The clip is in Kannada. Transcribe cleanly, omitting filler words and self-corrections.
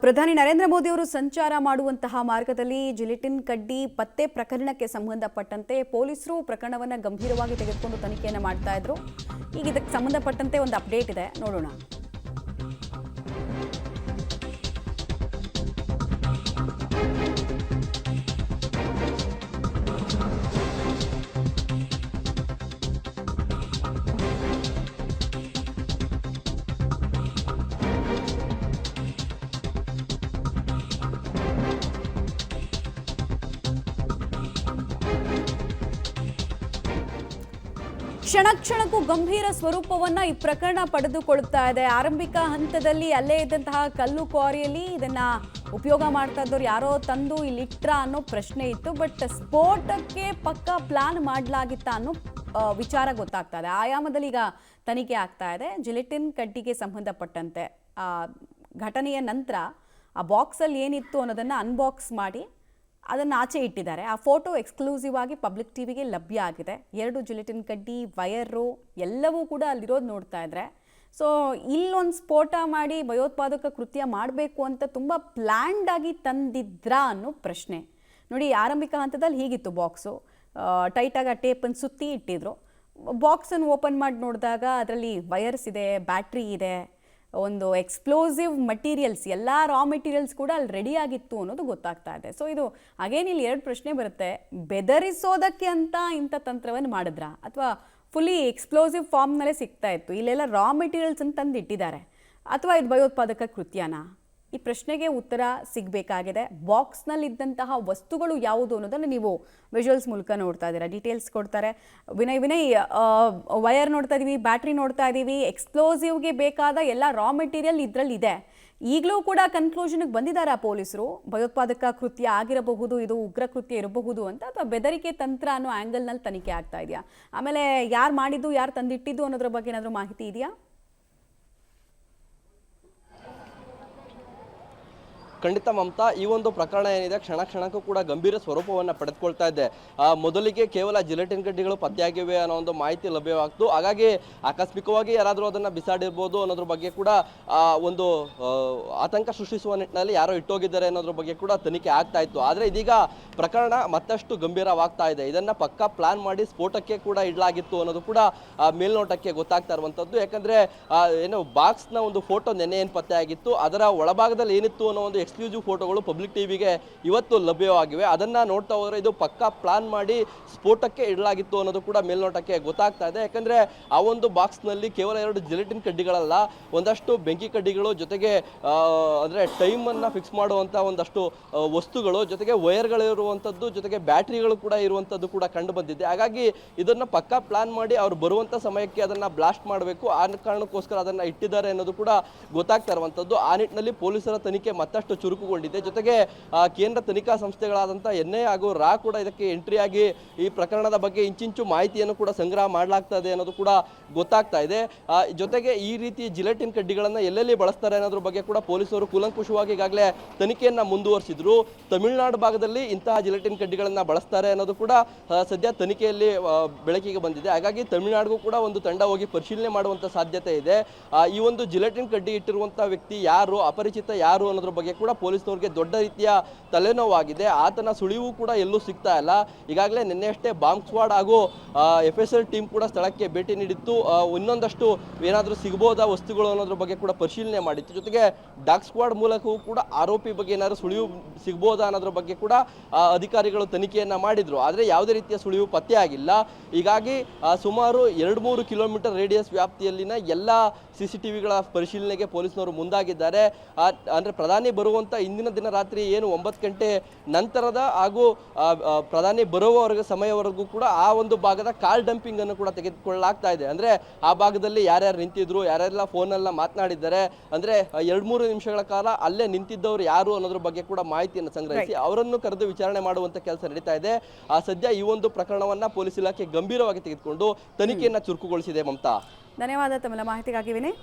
ಪ್ರಧಾನಿ ನರೇಂದ್ರ ಮೋದಿ ಅವರು ಸಂಚಾರ ಮಾಡುವಂತಹ ಮಾರ್ಗದಲ್ಲಿ ಜಿಲೆಟಿನ್ ಕಡ್ಡಿ ಪತ್ತೆ ಪ್ರಕರಣಕ್ಕೆ ಸಂಬಂಧಪಟ್ಟಂತೆ ಪೊಲೀಸರು ಪ್ರಕರಣವನ್ನು ಗಂಭೀರವಾಗಿ ತೆಗೆದುಕೊಂಡು ತನಿಖೆಯನ್ನು ಮಾಡ್ತಾ ಇದ್ರು. ಈಗ ಇದಕ್ಕೆ ಸಂಬಂಧಪಟ್ಟಂತೆ ಒಂದು ಅಪ್ಡೇಟ್ ಇದೆ, ನೋಡೋಣ. ಕ್ಷಣ ಕ್ಷಣಕ್ಕೂ ಗಂಭೀರ ಸ್ವರೂಪವನ್ನ ಈ ಪ್ರಕರಣ ಪಡೆದುಕೊಳ್ತಾ ಇದೆ. ಆರಂಭಿಕ ಹಂತದಲ್ಲಿ ಅಲ್ಲೇ ಇದ್ದಂತಹ ಕಲ್ಲು ಕ್ವಾರಿಯಲ್ಲಿ ಇದನ್ನ ಉಪಯೋಗ ಮಾಡ್ತಾ ಇದ್ದವ್ರು ಯಾರೋ ತಂದು ಇಲ್ಲಿಟ್ರ ಅನ್ನೋ ಪ್ರಶ್ನೆ ಇತ್ತು. ಬಟ್ ಸ್ಫೋಟಕ್ಕೆ ಪಕ್ಕಾ ಪ್ಲಾನ್ ಮಾಡಲಾಗಿತ್ತ ಅನ್ನೋ ವಿಚಾರ ಗೊತ್ತಾಗ್ತಾ ಇದೆ. ಆಯಾಮದಲ್ಲಿ ಈಗ ತನಿಖೆ ಆಗ್ತಾ ಇದೆ. ಜಿಲೆಟಿನ್ ಕಡ್ಡಿಗೆ ಸಂಬಂಧಪಟ್ಟಂತೆ ಘಟನೆಯ ನಂತರ ಆ ಬಾಕ್ಸಲ್ಲಿ ಏನಿತ್ತು ಅನ್ನೋದನ್ನು ಅನ್ಬಾಕ್ಸ್ ಮಾಡಿ ಅದನ್ನು ಆಚೆ ಇಟ್ಟಿದ್ದಾರೆ. ಆ ಫೋಟೋ ಎಕ್ಸ್ಕ್ಲೂಸಿವ್ ಆಗಿ ಪಬ್ಲಿಕ್ ಟಿವಿಗೆ ಲಭ್ಯ ಆಗಿದೆ. 2 ಜಿಲೆಟಿನ್ ಕಡ್ಡಿ, ವೈರು ಎಲ್ಲವೂ ಕೂಡ ಅಲ್ಲಿರೋದು ನೋಡ್ತಾ ಇದ್ರೆ. ಸೊ ಇಲ್ಲೊಂದು ಸ್ಫೋಟ ಮಾಡಿ ಭಯೋತ್ಪಾದಕ ಕೃತ್ಯ ಮಾಡಬೇಕು ಅಂತ ತುಂಬ ಪ್ಲ್ಯಾಂಡ್ ಆಗಿ ತಂದಿದ್ರಾ ಅನ್ನೋ ಪ್ರಶ್ನೆ. ನೋಡಿ, ಆರಂಭಿಕ ಹಂತದಲ್ಲಿ ಹೀಗಿತ್ತು ಬಾಕ್ಸು. ಟೈಟಾಗಿ ಆ ಟೇಪನ್ನು ಸುತ್ತಿ ಇಟ್ಟಿದ್ರು. ಬಾಕ್ಸನ್ನು ಓಪನ್ ಮಾಡಿ ನೋಡಿದಾಗ ಅದರಲ್ಲಿ ವೈರ್ಸ್ ಇದೆ, ಬ್ಯಾಟ್ರಿ ಇದೆ, ಒಂದು ಎಕ್ಸ್ಪ್ಲೋಸಿವ್ ಮಟೀರಿಯಲ್ಸ್, ಎಲ್ಲ ರಾ ಮೆಟೀರಿಯಲ್ಸ್ ಕೂಡ ಅಲ್ಲಿ ರೆಡಿ ಆಗಿತ್ತು ಅನ್ನೋದು ಗೊತ್ತಾಗ್ತಾ ಇದೆ. ಸೊ ಇದು ಅಗೇನ್ ಇಲ್ಲಿ 2 ಪ್ರಶ್ನೆ ಬರುತ್ತೆ. ಬೆದರಿಸೋದಕ್ಕೆ ಅಂತ ಇಂಥ ತಂತ್ರವನ್ನು ಮಾಡಿದ್ರಾ, ಅಥವಾ ಫುಲ್ಲಿ ಎಕ್ಸ್ಪ್ಲೋಸಿವ್ ಫಾರ್ಮ್ನಲ್ಲೇ ಸಿಗ್ತಾ ಇತ್ತು, ಇಲ್ಲೆಲ್ಲ ರಾ ಮೆಟೀರಿಯಲ್ಸ್ ಅಂತ ತಂದು ಇಟ್ಟಿದ್ದಾರೆ, ಅಥವಾ ಇದು ಭಯೋತ್ಪಾದಕ ಕೃತ್ಯನಾ? ಈ ಪ್ರಶ್ನೆಗೆ ಉತ್ತರ ಸಿಗಬೇಕಾಗಿದೆ. ಬಾಕ್ಸ್ನಲ್ಲಿದ್ದಂತಹ ವಸ್ತುಗಳು ಯಾವುದು ಅನ್ನೋದನ್ನು ನೀವು ವಿಜುವಲ್ಸ್ ಮೂಲಕ ನೋಡ್ತಾ ಇದ್ದೀರಾ. ಡೀಟೇಲ್ಸ್ ಕೊಡ್ತಾರೆ ವಿನಯ್. ವೈರ್ ನೋಡ್ತಾ ಇದ್ದೀವಿ, ಬ್ಯಾಟ್ರಿ ನೋಡ್ತಾ ಇದ್ದೀವಿ, ಎಕ್ಸ್ಪ್ಲೋಸಿವ್ಗೆ ಬೇಕಾದ ಎಲ್ಲ ರಾ ಮೆಟೀರಿಯಲ್ ಇದರಲ್ಲಿ ಇದೆ. ಈಗಲೂ ಕೂಡ ಕನ್ಕ್ಲೂಷನ್ಗೆ ಬಂದಿದ್ದಾರೆ ಪೊಲೀಸರು, ಭಯೋತ್ಪಾದಕ ಕೃತ್ಯ ಆಗಿರಬಹುದು, ಇದು ಉಗ್ರ ಕೃತ್ಯ ಇರಬಹುದು ಅಂತ, ಅಥವಾ ಬೆದರಿಕೆ ತಂತ್ರ ಅನ್ನೋ ಆ್ಯಂಗಲ್ನಲ್ಲಿ ತನಿಖೆ ಆಗ್ತಾ ಇದೆಯಾ? ಆಮೇಲೆ ಯಾರು ಮಾಡಿದ್ದು, ಯಾರು ತಂದಿಟ್ಟಿದ್ದು ಅನ್ನೋದ್ರ ಬಗ್ಗೆ ಏನಾದರೂ ಮಾಹಿತಿ ಇದೆಯಾ? ಖಂಡಿತ ಮಮತಾ, ಈ ಒಂದು ಪ್ರಕರಣ ಏನಿದೆ ಕ್ಷಣ ಕ್ಷಣಕ್ಕೂ ಕೂಡ ಗಂಭೀರ ಸ್ವರೂಪವನ್ನು ಪಡೆದುಕೊಳ್ತಾ ಇದೆ. ಮೊದಲಿಗೆ ಕೇವಲ ಜಿಲೆಟಿನ್ ಕಡ್ಡಿಗಳು ಪತ್ತೆಯಾಗಿವೆ ಅನ್ನೋ ಒಂದು ಮಾಹಿತಿ ಲಭ್ಯವಾಗ್ತು. ಹಾಗಾಗಿ ಆಕಸ್ಮಿಕವಾಗಿ ಯಾರಾದರೂ ಅದನ್ನು ಬಿಸಾಡಿರ್ಬೋದು ಅನ್ನೋದ್ರ ಬಗ್ಗೆ ಕೂಡ ಒಂದು ಆತಂಕ ಸೃಷ್ಟಿಸುವ ನಿಟ್ಟಿನಲ್ಲಿ ಯಾರೋ ಇಟ್ಟೋಗಿದ್ದಾರೆ ಅನ್ನೋದ್ರ ಬಗ್ಗೆ ಕೂಡ ತನಿಖೆ ಆಗ್ತಾ ಇತ್ತು. ಆದರೆ ಇದೀಗ ಪ್ರಕರಣ ಮತ್ತಷ್ಟು ಗಂಭೀರವಾಗ್ತಾ ಇದೆ. ಇದನ್ನು ಪಕ್ಕಾ ಪ್ಲಾನ್ ಮಾಡಿ ಸ್ಫೋಟಕ್ಕೆ ಕೂಡ ಇಡಲಾಗಿತ್ತು ಅನ್ನೋದು ಕೂಡ ಮೇಲ್ನೋಟಕ್ಕೆ ಗೊತ್ತಾಗ್ತಾ ಇರುವಂಥದ್ದು. ಯಾಕಂದರೆ ಏನು ಬಾಕ್ಸ್ನ ಒಂದು ಫೋಟೋ ನೆನ್ನೆ ಏನು ಪತ್ತೆ ಆಗಿತ್ತು, ಅದರ ಒಳಭಾಗದಲ್ಲಿ ಏನಿತ್ತು ಅನ್ನೋ ಒಂದು ಎಕ್ಸ್ಕ್ಲೂಸಿವ್ ಫೋಟೋಗಳು ಪಬ್ಲಿಕ್ ಟಿವಿಗೆ ಇವತ್ತು ಲಭ್ಯವಾಗಿವೆ. ಅದನ್ನ ನೋಡ್ತಾ ಹೋದ್ರೆ ಇದು ಪಕ್ಕಾ ಪ್ಲಾನ್ ಮಾಡಿ ಸ್ಫೋಟಕ್ಕೆ ಇಡಲಾಗಿತ್ತು ಅನ್ನೋದು ಕೂಡ ಮೇಲ್ನೋಟಕ್ಕೆ ಗೊತ್ತಾಗ್ತಾ ಇದೆ. ಯಾಕಂದ್ರೆ ಆ ಒಂದು ಬಾಕ್ಸ್ನಲ್ಲಿ ಕೇವಲ 2 ಜಿಲೆಟಿನ್ ಕಡ್ಡಿಗಳಲ್ಲ, ಒಂದಷ್ಟು ಬೆಂಕಿ ಕಡ್ಡಿಗಳು, ಜೊತೆಗೆ ಅಂದ್ರೆ ಟೈಮ್ ಅನ್ನ ಫಿಕ್ಸ್ ಮಾಡುವಂತ ಒಂದಷ್ಟು ವಸ್ತುಗಳು, ಜೊತೆಗೆ ವೈರ್ಗಳಿರುವಂಥದ್ದು, ಜೊತೆಗೆ ಬ್ಯಾಟ್ರಿಗಳು ಕೂಡ ಇರುವಂಥದ್ದು ಕೂಡ ಕಂಡು ಬಂದಿದೆ. ಹಾಗಾಗಿ ಇದನ್ನ ಪಕ್ಕಾ ಪ್ಲಾನ್ ಮಾಡಿ ಅವ್ರು ಬರುವಂತ ಸಮಯಕ್ಕೆ ಅದನ್ನ ಬ್ಲಾಸ್ಟ್ ಮಾಡಬೇಕು, ಆ ಕಾರಣಕ್ಕೋಸ್ಕರ ಅದನ್ನ ಇಟ್ಟಿದ್ದಾರೆ ಅನ್ನೋದು ಕೂಡ ಗೊತ್ತಾಗ್ತಾ ಇರುವಂಥದ್ದು. ಆ ನಿಟ್ಟಿನಲ್ಲಿ ಪೊಲೀಸರ ತನಿಖೆ ಮತ್ತಷ್ಟು ಚುರುಕುಗೊಂಡಿದೆ. ಜೊತೆಗೆ ಕೇಂದ್ರ ತನಿಖಾ ಸಂಸ್ಥೆಗಳಾದಂಥ NIA ಹಾಗೂ ರಾ ಕೂಡ ಇದಕ್ಕೆ ಎಂಟ್ರಿಯಾಗಿ ಈ ಪ್ರಕರಣದ ಬಗ್ಗೆ ಇಂಚಿಂಚು ಮಾಹಿತಿಯನ್ನು ಕೂಡ ಸಂಗ್ರಹ ಮಾಡಲಾಗ್ತದೆ ಅನ್ನೋದು ಕೂಡ ಗೊತ್ತಾಗ್ತಾ ಇದೆ. ಜೊತೆಗೆ ಈ ರೀತಿ ಜಿಲೆಟಿನ್ ಕಡ್ಡಿಗಳನ್ನು ಎಲ್ಲೆಲ್ಲಿ ಬಳಸ್ತಾರೆ ಅನ್ನೋದ್ರ ಬಗ್ಗೆ ಕೂಡ ಪೊಲೀಸರು ಕೂಲಂಕುಷವಾಗಿ ಈಗಾಗಲೇ ತನಿಖೆಯನ್ನು ಮುಂದುವರಿಸಿದ್ರು. ತಮಿಳುನಾಡು ಭಾಗದಲ್ಲಿ ಇಂತಹ ಜಿಲೆಟಿನ್ ಕಡ್ಡಿಗಳನ್ನು ಬಳಸ್ತಾರೆ ಅನ್ನೋದು ಕೂಡ ಸದ್ಯ ತನಿಖೆಯಲ್ಲಿ ಬೆಳಕಿಗೆ ಬಂದಿದೆ. ಹಾಗಾಗಿ ತಮಿಳುನಾಡಿಗೂ ಕೂಡ ಒಂದು ತಂಡ ಹೋಗಿ ಪರಿಶೀಲನೆ ಮಾಡುವಂಥ ಸಾಧ್ಯತೆ ಇದೆ. ಈ ಒಂದು ಜಿಲೆಟಿನ್ ಕಡ್ಡಿ ಇಟ್ಟಿರುವಂಥ ವ್ಯಕ್ತಿ ಯಾರು, ಅಪರಿಚಿತ ಯಾರು ಅನ್ನೋದ್ರ ಬಗ್ಗೆ ಕೂಡ ಪೊಲೀಸ್ನವ್ರಿಗೆ ದೊಡ್ಡ ರೀತಿಯ ತಲೆನೋವಾಗಿದೆ. ಆತನ ಸುಳಿವು ಕೂಡ ಎಲ್ಲೂ ಸಿಗ್ತಾ ಇಲ್ಲ. ಈಗಾಗಲೇ ನಿನ್ನೆಯಷ್ಟೇ ಬಾಂಬ್ ಸ್ಕ್ವಾಡ್ ಹಾಗೂ FSL ಟೀಮ್ ಕೂಡ ಸ್ಥಳಕ್ಕೆ ಭೇಟಿ ನೀಡಿತ್ತು. ಇನ್ನೊಂದಷ್ಟು ಏನಾದರೂ ಸಿಗಬಹುದಾ ವಸ್ತುಗಳು ಅನ್ನೋದ್ರ ಬಗ್ಗೆ ಕೂಡ ಪರಿಶೀಲನೆ ಮಾಡಿತ್ತು. ಜೊತೆಗೆ ಡಾಗ್ ಸ್ಕ್ವಾಡ್ ಮೂಲಕವೂ ಕೂಡ ಆರೋಪಿ ಬಗ್ಗೆ ಏನಾದರೂ ಸುಳಿವು ಸಿಗಬಹುದಾ ಅನ್ನೋದ್ರ ಬಗ್ಗೆ ಕೂಡ ಅಧಿಕಾರಿಗಳು ತನಿಖೆಯನ್ನ ಮಾಡಿದ್ರು. ಆದರೆ ಯಾವುದೇ ರೀತಿಯ ಸುಳಿವು ಪತ್ತೆ ಆಗಿಲ್ಲ. ಹೀಗಾಗಿ ಸುಮಾರು 2-3 ಕಿಲೋಮೀಟರ್ ರೇಡಿಯಸ್ ವ್ಯಾಪ್ತಿಯಲ್ಲಿನ ಎಲ್ಲ CCTVಗಳ ಪರಿಶೀಲನೆಗೆ ಪೊಲೀಸ್ನವರು ಮುಂದಾಗಿದ್ದಾರೆ. ಅಂದರೆ ಪ್ರಧಾನಿ ಬರುವಂಥ ಇಂದಿನ ದಿನ ರಾತ್ರಿ ಏನು 9 ಗಂಟೆ ನಂತರದ ಹಾಗೂ ಪ್ರಧಾನಿ ಬರುವವರೆಗೆ ಸಮಯವರೆಗೂ ಕೂಡ ಆ ಒಂದು ಭಾಗದ ಕಾಲ್ ಡಂಪಿಂಗ್ ಅನ್ನು ಕೂಡ ತೆಗೆದುಕೊಳ್ಳಲಾಗ್ತಾ ಇದೆ. ಅಂದರೆ ಆ ಭಾಗದಲ್ಲಿ ಯಾರ್ಯಾರು ನಿಂತಿದ್ರು, ಯಾರ್ಯಾರೆಲ್ಲ ಫೋನೆಲ್ಲ ಮಾತನಾಡಿದ್ದಾರೆ, ಅಂದರೆ 2-3 ನಿಮಿಷಗಳ ಕಾಲ ಅಲ್ಲೇ ನಿಂತಿದ್ದವರು ಯಾರು ಅನ್ನೋದ್ರ ಬಗ್ಗೆ ಕೂಡ ಮಾಹಿತಿಯನ್ನು ಸಂಗ್ರಹಿಸಿ ಅವರನ್ನು ಕರೆದು ವಿಚಾರಣೆ ಮಾಡುವಂಥ ಕೆಲಸ ನಡೀತಾ ಇದೆ. ಸದ್ಯ ಈ ಒಂದು ಪ್ರಕರಣವನ್ನು ಪೊಲೀಸ್ ಇಲಾಖೆ ಗಂಭೀರವಾಗಿ ತೆಗೆದುಕೊಂಡು ತನಿಖೆಯನ್ನು ಚುರುಕುಗೊಳಿಸಿದೆ. ಮಮತಾ, ಧನ್ಯವಾದ ತಮ್ಮ ಮಾಹಿತಿಗಾಗಿ ವಿನಯ್.